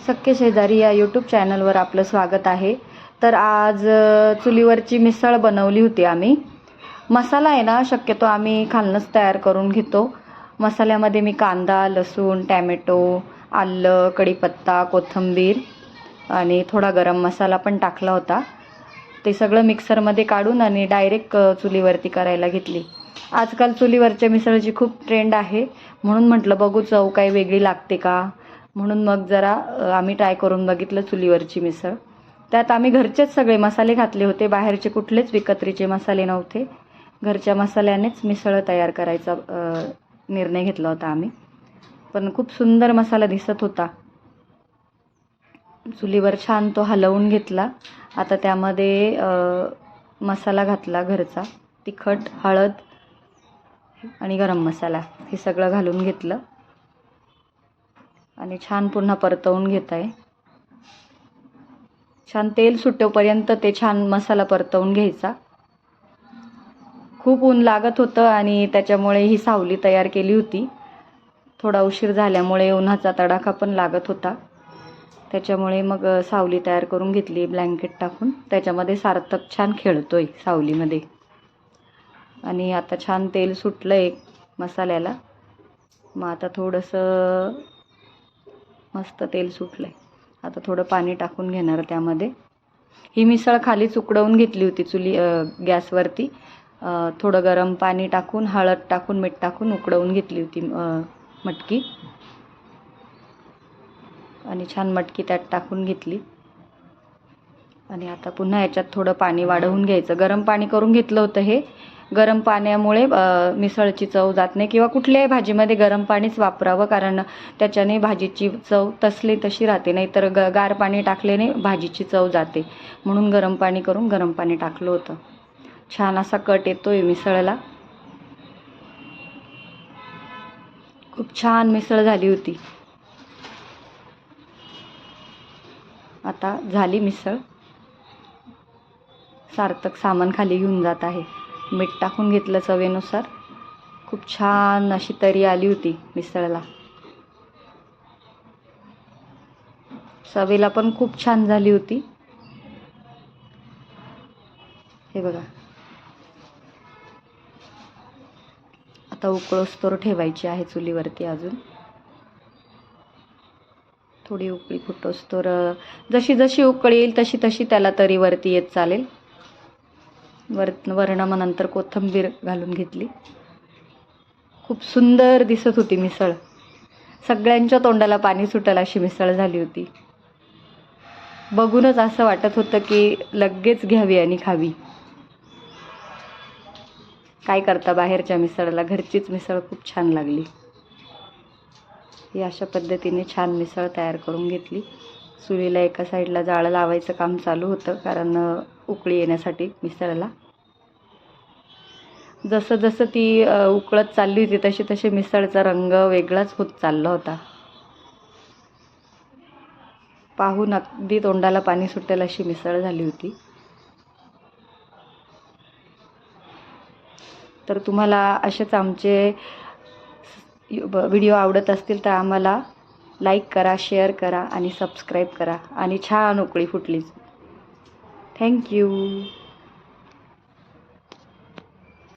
सख्खे शेजारी या यूट्यूब चॅनलवर आपलं स्वागत आहे। तर आज चुलीवरची मिसळ बनवली होती आम्ही। मसाला आहे ना शक्यतो आम्ही खालनच तयार करून घेतो। मसाल्यामध्ये मी कांदा, लसूण, टॅमॅटो, आलं, कढीपत्ता, कोथिंबीर आणि थोडा गरम मसाला पण टाकला होता। ते सगळं मिक्सरमध्ये काढून आणि डायरेक्ट चुलीवरती करायला घेतली। आजकाल चुलीवरच्या मिसळची खूप ट्रेंड आहे, म्हणून म्हटलं बघू चव काही वेगळी लागते का, म्हणून मग जरा आम्ही ट्राय करून बघितलं चुलीवरची मिसळ। त्यात आम्ही घरचेच सगळे मसाले घातले होते, बाहेरचे कुठलेच विकत्रीचे मसाले नव्हते। घरच्या मसाल्यानेच मिसळ तयार करायचा निर्णय घेतला होता आम्ही। पण खूप सुंदर मसाला दिसत होता। चुलीवर छान तो हलवून घेतला। आता त्यामध्ये मसाला घातला घरचा, तिखट, हळद आणि गरम मसाला हे सगळं घालून घेतलं आणि छान पुन्हा परतवून घेत आहे। छान तेल सुटेपर्यंत ते छान मसाला परतवून घ्यायचा। खूप ऊन लागत होतं आणि त्याच्यामुळे ही सावली तयार केली होती। थोडा उशीर झाल्यामुळे उन्हाचा तडाखा पण लागत होता, त्याच्यामुळे मग सावली तयार करून घेतली ब्लँकेट टाकून। त्याच्यामध्ये सार्थक छान खेळतोय सावलीमध्ये। आणि आता छान तेल सुटलंय मसाल्याला। मग आता थोडंसं मस्त तेल सुटलंय। आता थोडं पाणी टाकून घेणार त्यामध्ये। ही मिसळ खालीच उकडवून घेतली होती गॅसवरती। थोडं गरम पाणी टाकून, हळद टाकून, मीठ टाकून उकडवून घेतली होती मटकी। आणि छान मटकी त्यात टाकून घेतली आणि आता पुन्हा याच्यात थोडं पाणी वाढवून घ्यायचं। गरम पाणी करून घेतलं होतं हे। गरम पाण्यामुळे मिसळची चव जात नाही, किंवा कुठल्याही भाजीमध्ये गरम पाणीच वापरावं, कारण त्याच्याने भाजीची चव तसली तशी राहते। नाहीतर गार पाणी टाकल्याने भाजीची चव जाते, म्हणून गरम पाणी करून गरम पाणी टाकलं होतं। छान असा कट येतोय मिसळला। खूप छान मिसळ झाली होती। आता झाली मिसळ। सार्थक सामान खाली घेऊन जात आहे। मीठ टाकून घेतलं चवीनुसार। खूप छान अशी तरी आली होती मिसळला। चवीला पण खूप छान झाली होती। हे बघा, आता उकळोस्तोवर ठेवायची आहे चुलीवरती अजून। थोडी उकळी फुटोस्तोवर, जशी जशी उकळ येईल तशी तशी त्याला तरी वरती येत चालेल। वरण मग नंतर कोथिंबीर घालून घेतली। खूप सुंदर दिसत होती मिसळ। सगळ्यांच्या तोंडाला पाणी सुटेल अशी मिसळ झाली होती। बघूनच असं वाटत होतं की लगेच घ्यावी आणि खावी। काय करता बाहेरच्या मिसळला, घरचीच मिसळ खूप छान लागली। ही अशा पद्धतीने छान मिसळ तयार करून घेतली। चुलीला एका साईडला जाळं लावायचं काम चालू होतं, कारण उकळी येण्यासाठी मिसळला। जसं जसं ती उकळत चालली होती तशी तशी मिसळचा रंग वेगळाच होत चालला होता। पाहून अगदी तोंडाला पाणी सुटेल अशी मिसळ झाली होती। तर तुम्हाला असेच आमचे व्हिडिओ आवडत असतील तर आम्हाला लाईक करा, शेअर करा आणि सबस्क्राईब करा। आणि छान उकळी फुटली। थँक्यू।